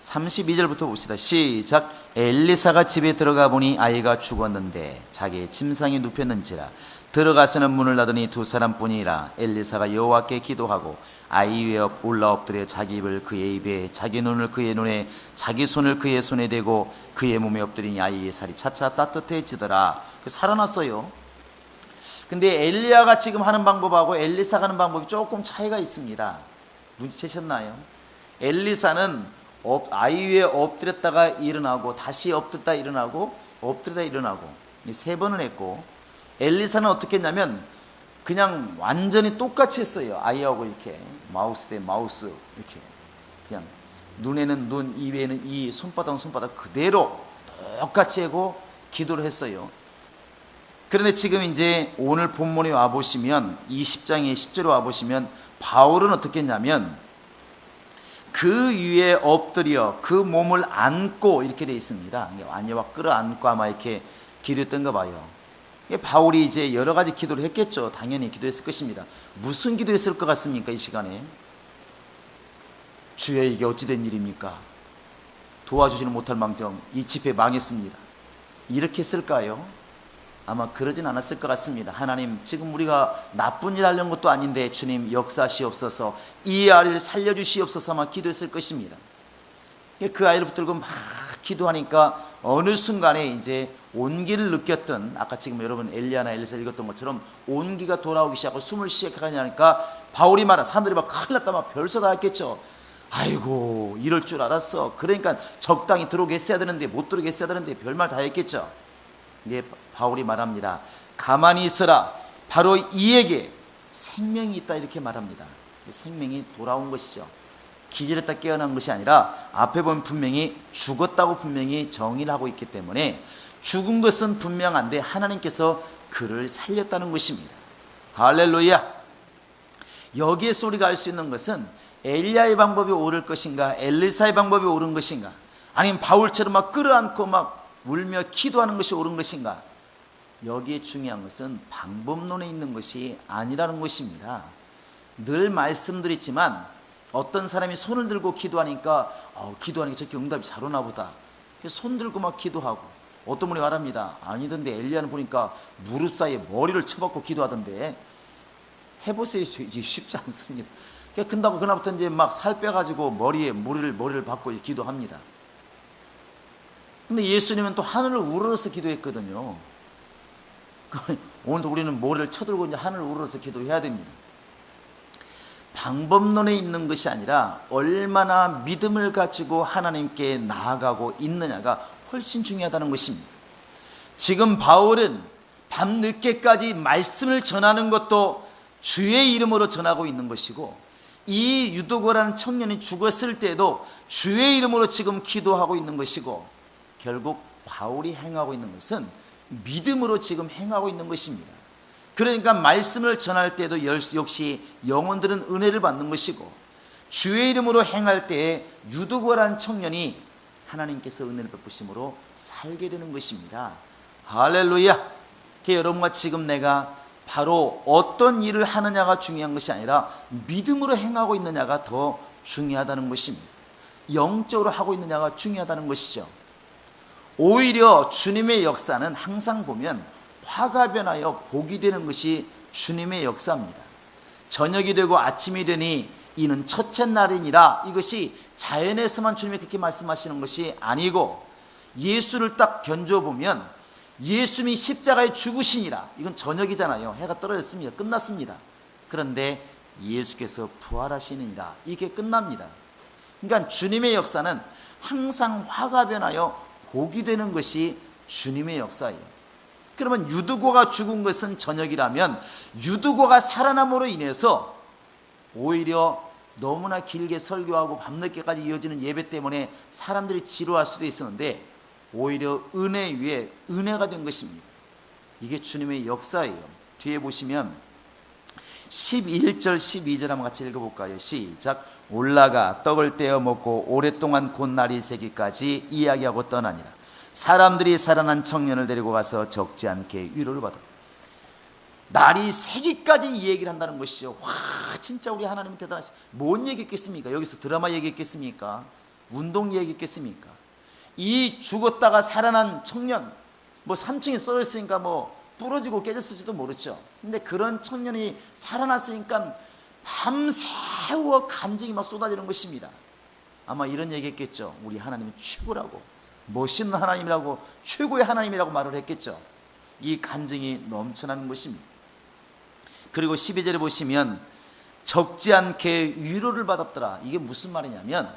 32절부터 봅시다. 시작. 엘리사가 집에 들어가 보니 아이가 죽었는데 자기의 침상에 눕혔는지라. 들어가서는 문을 닫으니 2사람뿐이라. 엘리사가 여호와께 기도하고 아이 위에 올라 엎드려 자기 입을 그의 입에 자기 눈을 그의 눈에 자기 손을 그의 손에 대고 그의 몸에 엎드리니 아이의 살이 차차 따뜻해지더라. 살아났어요. 근데 엘리야가 지금 하는 방법하고 엘리사가 하는 방법이 조금 차이가 있습니다. 눈치채셨나요? 엘리사는 아이 위에 엎드렸다가 일어나고 다시 엎드렸다 일어나고 엎드렸다 일어나고 3번을 했고, 엘리사는 어떻게 했냐면 그냥 완전히 똑같이 했어요. 아이하고 이렇게 마우스 대 마우스 이렇게 그냥 눈에는 눈, 입에는 이, 손바닥은 손바닥 그대로 똑같이 하고 기도를 했어요. 그런데 지금 이제 오늘 본문에 와보시면 20장의 10절에 와보시면 바울은 어떻게 했냐면 그 위에 엎드려 그 몸을 안고 이렇게 되어 있습니다. 안여와 끌어안고 아마 이렇게 기도했던가 봐요. 바울이 이제 여러 가지 기도를 했겠죠. 당연히 기도했을 것입니다. 무슨 기도했을 것 같습니까? 이 시간에 주여 이게 어찌된 일입니까? 도와주지는 못할 망정 이 집회 망했습니다. 이렇게 했을까요? 아마 그러진 않았을 것 같습니다. 하나님, 지금 우리가 나쁜 일 하려는 것도 아닌데 주님 역사하시옵소서, 이 아이를 살려주시옵소서만 기도했을 것입니다. 그 아이를 붙들고 막 기도하니까 어느 순간에 이제 온기를 느꼈던, 아까 지금 여러분 엘리야나 엘리사 읽었던 것처럼 온기가 돌아오기 시작하고 숨을 시작하니까 바울이 말한, 사람들이 막 큰일 났다, 막 별소 다 했겠죠. 아이고 이럴 줄 알았어. 그러니까 적당히 들어오게 했어야 되는데, 못 들어오게 했어야 되는데, 별말 다 했겠죠. 이제 바울이 말합니다. 가만히 있어라, 바로 이에게 생명이 있다, 이렇게 말합니다. 생명이 돌아온 것이죠. 기절했다 깨어난 것이 아니라 앞에 보면 분명히 죽었다고 분명히 정의를 하고 있기 때문에 죽은 것은 분명한데 하나님께서 그를 살렸다는 것입니다. 할렐루야. 여기에서 우리가 알 수 있는 것은 엘리야의 방법이 옳을 것인가, 엘리사의 방법이 옳은 것인가, 아니면 바울처럼 막 끌어안고 막 울며 기도하는 것이 옳은 것인가, 여기에 중요한 것은 방법론에 있는 것이 아니라는 것입니다. 늘 말씀드렸지만 어떤 사람이 손을 들고 기도하니까 기도하니까 저렇게 응답이 잘 오나 보다, 손 들고 막 기도하고, 어떤 분이 말합니다. 아니던데 엘리야는 보니까 무릎 사이에 머리를 쳐박고 기도하던데. 해보세요. 쉽지 않습니다. 근다고 그날부터 이제 막 살 빼가지고 머리에 머리를 박고 기도합니다. 근데 예수님은 또 하늘을 우러러서 기도했거든요. 오늘도 우리는 머리를 쳐들고 이제 하늘을 우러러서 기도해야 됩니다. 방법론에 있는 것이 아니라 얼마나 믿음을 가지고 하나님께 나아가고 있느냐가 훨씬 중요하다는 것입니다. 지금 바울은 밤늦게까지 말씀을 전하는 것도 주의 이름으로 전하고 있는 것이고, 이 유도고라는 청년이 죽었을 때도 주의 이름으로 지금 기도하고 있는 것이고, 결국 바울이 행하고 있는 것은 믿음으로 지금 행하고 있는 것입니다. 그러니까 말씀을 전할 때도 역시 영혼들은 은혜를 받는 것이고, 주의 이름으로 행할 때에 유두고라는 청년이 하나님께서 은혜를 베푸심으로 살게 되는 것입니다. 할렐루야. 여러분과 지금 내가 바로 어떤 일을 하느냐가 중요한 것이 아니라 믿음으로 행하고 있느냐가 더 중요하다는 것입니다. 영적으로 하고 있느냐가 중요하다는 것이죠. 오히려 주님의 역사는 항상 보면 화가 변하여 복이 되는 것이 주님의 역사입니다. 저녁이 되고 아침이 되니 이는 첫째 날이니라, 이것이 자연에서만 주님이 그렇게 말씀하시는 것이 아니고, 예수를 딱 견줘보면 예수님이 십자가에 죽으시니라, 이건 저녁이잖아요. 해가 떨어졌습니다. 끝났습니다. 그런데 예수께서 부활하시느니라, 이게 끝납니다. 그러니까 주님의 역사는 항상 화가 변하여 복이 되는 것이 주님의 역사예요. 그러면 유두고가 죽은 것은 저녁이라면 유두고가 살아남으로 인해서 오히려 너무나 길게 설교하고 밤늦게까지 이어지는 예배 때문에 사람들이 지루할 수도 있었는데 오히려 은혜 위에 은혜가 된 것입니다. 이게 주님의 역사예요. 뒤에 보시면 11절 12절 한번 같이 읽어볼까요? 시작. 올라가 떡을 떼어 먹고 오랫동안 곧날이 새기까지 이야기하고 떠나니라. 사람들이 살아난 청년을 데리고 가서 적지 않게 위로를 받아. 날이 새기까지 이 얘기를 한다는 것이죠. 와, 진짜 우리 하나님 대단하시. 뭔 얘기했겠습니까? 여기서 드라마 얘기했겠습니까? 운동 얘기했겠습니까? 이 죽었다가 살아난 청년, 뭐 3층에 썰어 있으니까 뭐 부러지고 깨졌을지도 모르죠. 근데 그런 청년이 살아났으니까 밤새워 간증이 막 쏟아지는 것입니다. 아마 이런 얘기했겠죠. 우리 하나님은 최고라고, 멋있는 하나님이라고, 최고의 하나님이라고 말을 했겠죠. 이 간증이 넘쳐나는 것입니다. 그리고 12절에 보시면 적지 않게 위로를 받았더라. 이게 무슨 말이냐면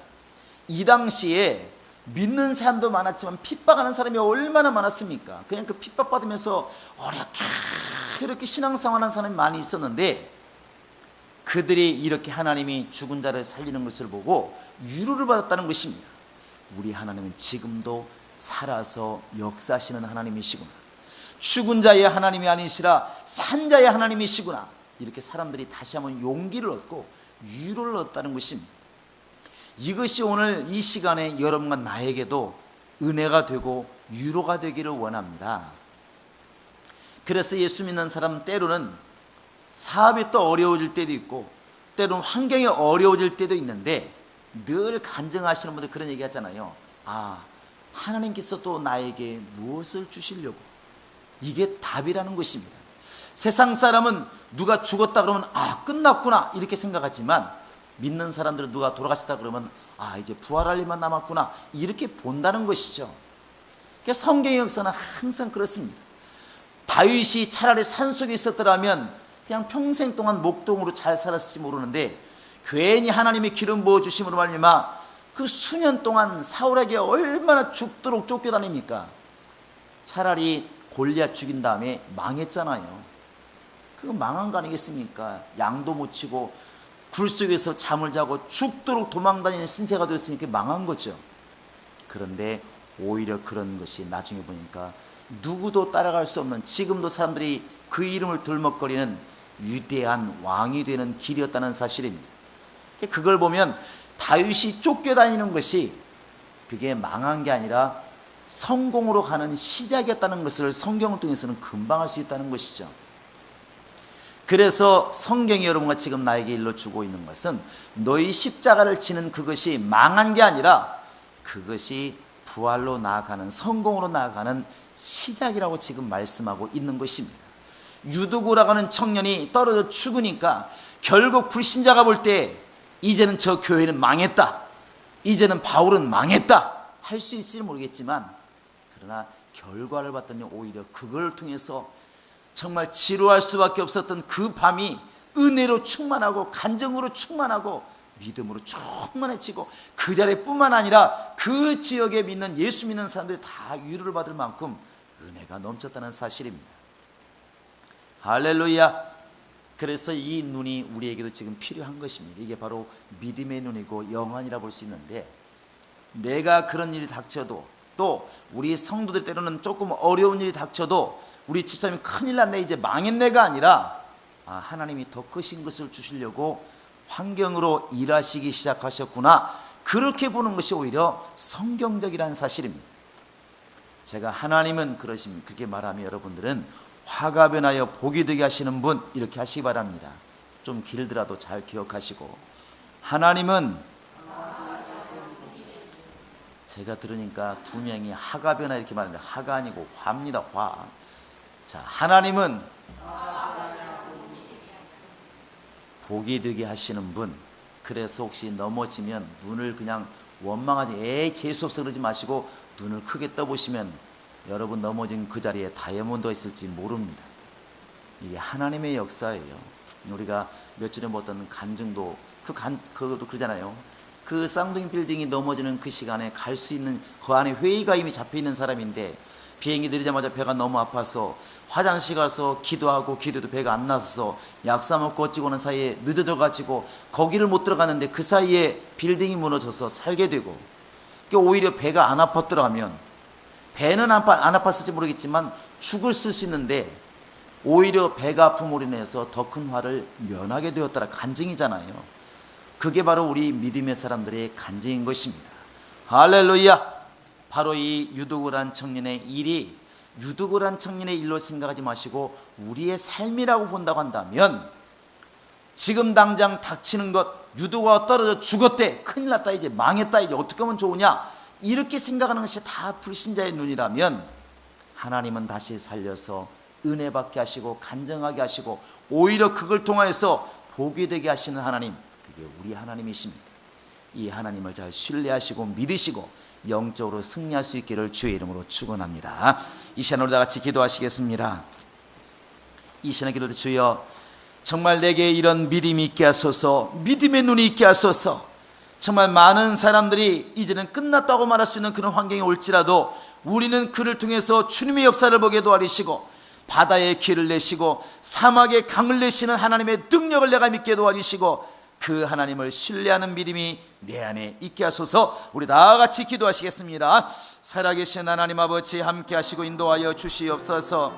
이 당시에 믿는 사람도 많았지만 핍박하는 사람이 얼마나 많았습니까? 그냥 그 핍박받으면서 어렵게 이렇게 신앙생활하는 사람이 많이 있었는데, 그들이 이렇게 하나님이 죽은 자를 살리는 것을 보고 위로를 받았다는 것입니다. 우리 하나님은 지금도 살아서 역사하시는 하나님이시구나, 죽은 자의 하나님이 아니시라 산 자의 하나님이시구나, 이렇게 사람들이 다시 한번 용기를 얻고 위로를 얻었다는 것입니다. 이것이 오늘 이 시간에 여러분과 나에게도 은혜가 되고 위로가 되기를 원합니다. 그래서 예수 믿는 사람은 때로는 사업이 또 어려워질 때도 있고 때로는 환경이 어려워질 때도 있는데, 늘 간증하시는 분들 그런 얘기 하잖아요. 아, 하나님께서 또 나에게 무엇을 주시려고, 이게 답이라는 것입니다. 세상 사람은 누가 죽었다 그러면 끝났구나 이렇게 생각하지만, 믿는 사람들은 누가 돌아가셨다 그러면 이제 부활할 일만 남았구나 이렇게 본다는 것이죠. 그러니까 성경의 역사는 항상 그렇습니다. 다윗이 차라리 산속에 있었더라면 그냥 평생 동안 목동으로 잘 살았을지 모르는데, 괜히 하나님이 기름 부어주심으로 말미암아 그 수년 동안 사울에게 얼마나 죽도록 쫓겨다닙니까? 차라리 골리앗 죽인 다음에 망했잖아요. 그거 망한 거 아니겠습니까? 양도 못 치고 굴 속에서 잠을 자고 죽도록 도망다니는 신세가 되었으니까 망한 거죠. 그런데 오히려 그런 것이 나중에 보니까 누구도 따라갈 수 없는, 지금도 사람들이 그 이름을 들먹거리는 위대한 왕이 되는 길이었다는 사실입니다. 그걸 보면 다윗이 쫓겨다니는 것이 그게 망한 게 아니라 성공으로 가는 시작이었다는 것을 성경을 통해서는 금방 알 수 있다는 것이죠. 그래서 성경이 여러분과 지금 나에게 일러주고 있는 것은, 너희 십자가를 지는 그것이 망한 게 아니라 그것이 부활로 나아가는, 성공으로 나아가는 시작이라고 지금 말씀하고 있는 것입니다. 유두고라고 하는 청년이 떨어져 죽으니까 결국 불신자가 볼 때 이제는 저 교회는 망했다, 이제는 바울은 망했다 할 수 있을지 모르겠지만, 그러나 결과를 봤더니 오히려 그걸 통해서 정말 지루할 수밖에 없었던 그 밤이 은혜로 충만하고 간증으로 충만하고 믿음으로 충만해지고, 그 자리뿐만 아니라 그 지역에 믿는, 예수 믿는 사람들이 다 위로를 받을 만큼 은혜가 넘쳤다는 사실입니다. 할렐루야. 그래서 이 눈이 우리에게도 지금 필요한 것입니다. 이게 바로 믿음의 눈이고 영안이라 볼 수 있는데, 내가 그런 일이 닥쳐도, 또 우리 성도들 때로는 조금 어려운 일이 닥쳐도 우리 집사님이 큰일 났네, 이제 망했네가 아니라 하나님이 더 크신 것을 주시려고 환경으로 일하시기 시작하셨구나, 그렇게 보는 것이 오히려 성경적이라는 사실입니다. 제가 하나님은 그러십니다 그렇게 말하면 여러분들은 화가 변하여 복이 되게 하시는 분, 이렇게 하시기 바랍니다. 좀 길더라도 잘 기억하시고, 하나님은, 제가 들으니까 두 명이 화가 변하 이렇게 말하는데 화가 아니고 화입니다. 화. 자, 하나님은 복이 되게 하시는 분. 그래서 혹시 넘어지면 눈을 그냥 원망하지, 재수없어 그러지 마시고 눈을 크게 떠보시면 여러분 넘어진 그 자리에 다이아몬드가 있을지 모릅니다. 이게 하나님의 역사예요. 우리가 몇 전에 봤던 간증도 그것도 그러잖아요. 그 쌍둥이 빌딩이 넘어지는 그 시간에 갈 수 있는, 그 안에 회의가 이미 잡혀있는 사람인데 비행기 내리자마자 배가 너무 아파서 화장실 가서 기도하고, 기도도 배가 안 나서 약 사 먹고 어찌고는 사이에 늦어져 가지고 거기를 못 들어갔는데 그 사이에 빌딩이 무너져서 살게 되고, 오히려 배가 안 아팠더라면, 배는 안 아팠을지 모르겠지만 죽을 수 있는데 오히려 배가 아픔으로 인해서 더 큰 화를 면하게 되었더라, 간증이잖아요. 그게 바로 우리 믿음의 사람들의 간증인 것입니다. 할렐루야. 바로 이 유두고란 청년의 일이 유두고란 청년의 일로 생각하지 마시고 우리의 삶이라고 본다고 한다면, 지금 당장 닥치는 것, 유두고가 떨어져 죽었대, 큰일 났다, 이제 망했다, 이제 어떻게 하면 좋으냐, 이렇게 생각하는 것이 다 불신자의 눈이라면, 하나님은 다시 살려서 은혜 받게 하시고 간증하게 하시고 오히려 그걸 통하여서 복이 되게 하시는 하나님, 그게 우리 하나님이십니다. 이 하나님을 잘 신뢰하시고 믿으시고 영적으로 승리할 수 있기를 주의 이름으로 축원합니다. 이 시간 우리 다 같이 기도하시겠습니다. 이 시간 기도도, 주여 정말 내게 이런 믿음이 있게 하소서, 믿음의 눈이 있게 하소서. 정말 많은 사람들이 이제는 끝났다고 말할 수 있는 그런 환경이 올지라도 우리는 그를 통해서 주님의 역사를 보게 도와주시고, 바다에 길을 내시고 사막에 강을 내시는 하나님의 능력을 내가 믿게 도와주시고, 그 하나님을 신뢰하는 믿음이 내 안에 있게 하소서. 우리 다 같이 기도하시겠습니다. 살아계신 하나님 아버지, 함께 하시고 인도하여 주시옵소서.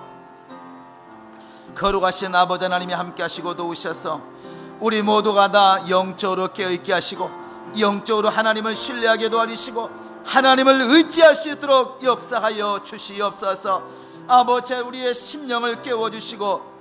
거룩하신 아버지 하나님이 함께 하시고 도우셔서 우리 모두가 다 영적으로 깨어있게 하시고 영적으로 하나님을 신뢰하게 도와주시고 하나님을 의지할 수 있도록 역사하여 주시옵소서. 아버지, 우리의 심령을 깨워주시고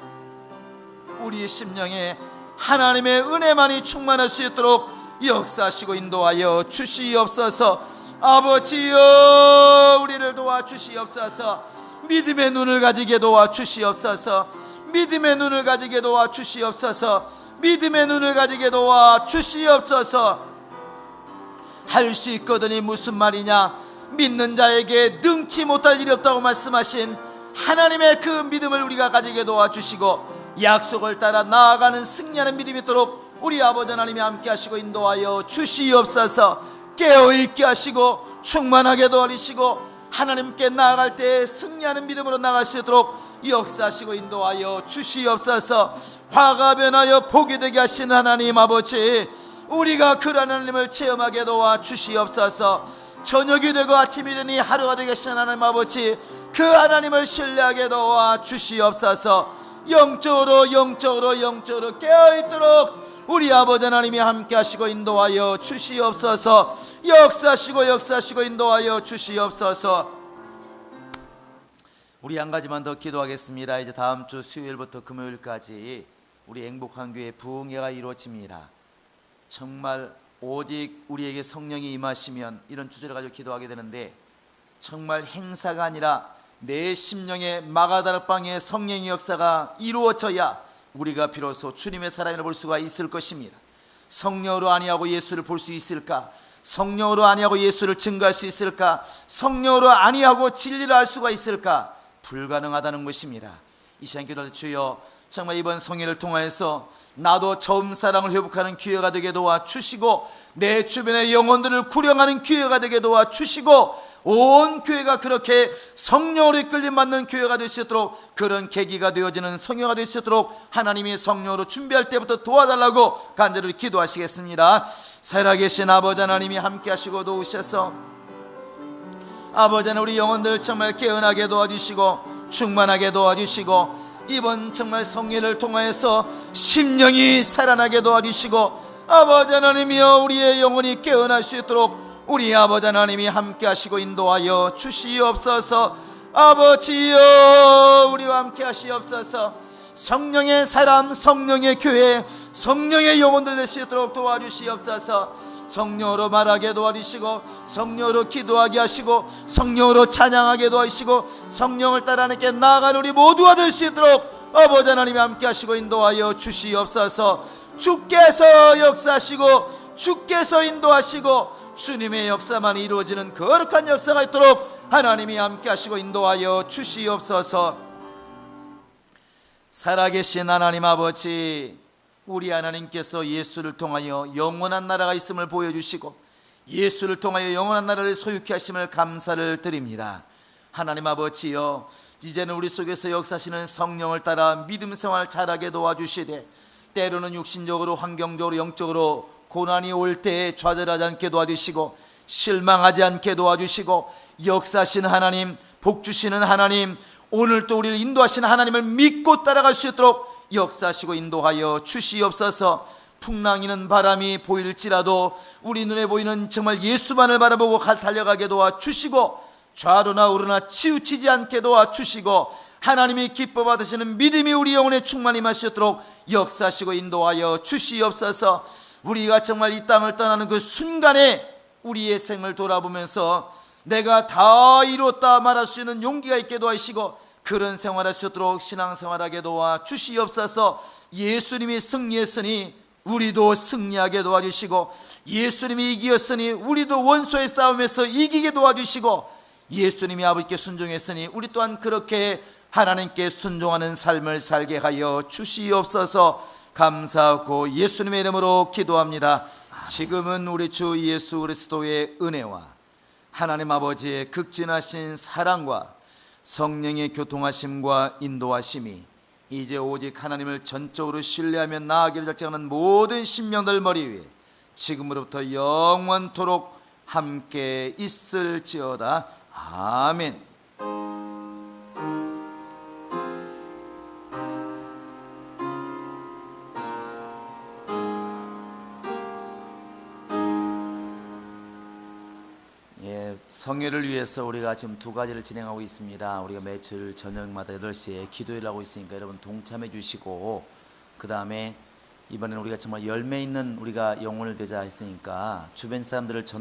우리의 심령에 하나님의 은혜만이 충만할 수 있도록 역사하시고 인도하여 주시옵소서. 아버지여 우리를 도와주시옵소서. 믿음의 눈을 가지게 도와주시옵소서. 믿음의 눈을 가지게 도와주시옵소서. 믿음의 눈을 가지게 도와주시옵소서. 할 수 있거든이 무슨 말이냐? 믿는 자에게 능치 못할 일이 없다고 말씀하신 하나님의 그 믿음을 우리가 가지게 도와주시고 약속을 따라 나아가는 승리하는 믿음이 있도록 우리 아버지 하나님이 함께 하시고 인도하여 주시옵소서. 깨어있게 하시고 충만하게 도와주시고 하나님께 나아갈 때 승리하는 믿음으로 나아갈 수 있도록 역사하시고 인도하여 주시옵소서. 화가 변하여 복이 되게 하신 하나님 아버지, 우리가 그 하나님을 체험하게 도와주시옵소서. 저녁이 되고 아침이 되니 하루가 되게 하신 하나님 아버지, 그 하나님을 신뢰하게 도와주시옵소서. 영적으로 깨어있도록 우리 아버지 하나님이 함께 하시고 인도하여 주시옵소서. 역사하시고 인도하여 주시옵소서. 우리 한 가지만 더 기도하겠습니다. 이제 다음 주 수요일부터 금요일까지 우리 행복한 교회 부흥회가 이루어집니다. 정말 오직 우리에게 성령이 임하시면 이런 주제를 가지고 기도하게 되는데, 정말 행사가 아니라 내 심령의 마가다락방의 성령의 역사가 이루어져야 우리가 비로소 주님의 사랑을 볼 수가 있을 것입니다. 성령으로 아니하고 예수를 볼 수 있을까? 성령으로 아니하고 예수를 증거할 수 있을까? 성령으로 아니하고 진리를 알 수가 있을까? 불가능하다는 것입니다. 이 시간 기도할 주여, 정말 이번 성회를 통하여서 나도 처음 사랑을 회복하는 기회가 되게 도와주시고, 내 주변의 영혼들을 구령하는 기회가 되게 도와주시고, 온 교회가 그렇게 성령으로 이끌림 받는 교회가 될 수 있도록, 그런 계기가 되어지는 성회가 될 수 있도록 하나님이 성령으로 준비할 때부터 도와달라고 간절히 기도하시겠습니다. 살아계신 아버지 하나님이 함께 하시고 도우셔서 아버지 하나님, 우리 영혼들 정말 깨어나게 도와주시고 충만하게 도와주시고, 이번 정말 성회를 통하여서 심령이 살아나게 도와주시고, 아버지 하나님이여 우리의 영혼이 깨어날 수 있도록 우리 아버지 하나님이 함께 하시고 인도하여 주시옵소서. 아버지여 우리와 함께 하시옵소서. 성령의 사람, 성령의 교회, 성령의 영혼들 될 수 있도록 도와주시옵소서. 성령으로 말하게 도와주시고, 성령으로 기도하게 하시고, 성령으로 찬양하게 도와주시고, 성령을 따라 하나님께 나아가는 우리 모두가 될 수 있도록 아버지 하나님이 함께 하시고 인도하여 주시옵소서. 주께서 역사하시고 주께서 인도하시고 주님의 역사만 이루어지는 거룩한 역사가 있도록 하나님이 함께 하시고 인도하여 주시옵소서. 살아계신 하나님 아버지, 우리 하나님께서 예수를 통하여 영원한 나라가 있음을 보여주시고 예수를 통하여 영원한 나라를 소유케 하심을 감사를 드립니다. 하나님 아버지여, 이제는 우리 속에서 역사하시는 성령을 따라 믿음 생활 잘하게 도와주시되, 때로는 육신적으로 환경적으로 영적으로 고난이 올 때에 좌절하지 않게 도와주시고 실망하지 않게 도와주시고, 역사하시는 하나님, 복 주시는 하나님, 오늘 또 우리를 인도하시는 하나님을 믿고 따라갈 수 있도록 역사하시고 인도하여 주시옵소서. 풍랑이는 바람이 보일지라도 우리 눈에 보이는 정말 예수만을 바라보고 달려가게 도와주시고, 좌로나 우로나 치우치지 않게 도와주시고, 하나님이 기뻐 받으시는 믿음이 우리 영혼에 충만히 마시도록 역사하시고 인도하여 주시옵소서. 우리가 정말 이 땅을 떠나는 그 순간에 우리의 생을 돌아보면서 내가 다 이뤘다 말할 수 있는 용기가 있게 도와주시고, 그런 생활할 수 있도록 신앙생활하게 도와주시옵소서. 예수님이 승리했으니 우리도 승리하게 도와주시고, 예수님이 이기었으니 우리도 원수의 싸움에서 이기게 도와주시고, 예수님이 아버지께 순종했으니 우리 또한 그렇게 하나님께 순종하는 삶을 살게 하여 주시옵소서. 감사하고 예수님의 이름으로 기도합니다. 지금은 우리 주 예수 그리스도의 은혜와 하나님 아버지의 극진하신 사랑과 성령의 교통하심과 인도하심이 이제 오직 하나님을 전적으로 신뢰하며 나아가기를 작정하는 모든 신명들 머리 위에 지금으로부터 영원토록 함께 있을지어다. 아멘. 성회를 위해서 우리가 지금 두 가지를 진행하고 있습니다. 우리가 매주 저녁마다 8시에 기도회를 하고 있으니까 여러분 동참해 주시고, 그 다음에 이번에는 우리가 정말 열매 있는 우리가 영혼을 되자 했으니까 주변 사람들을 전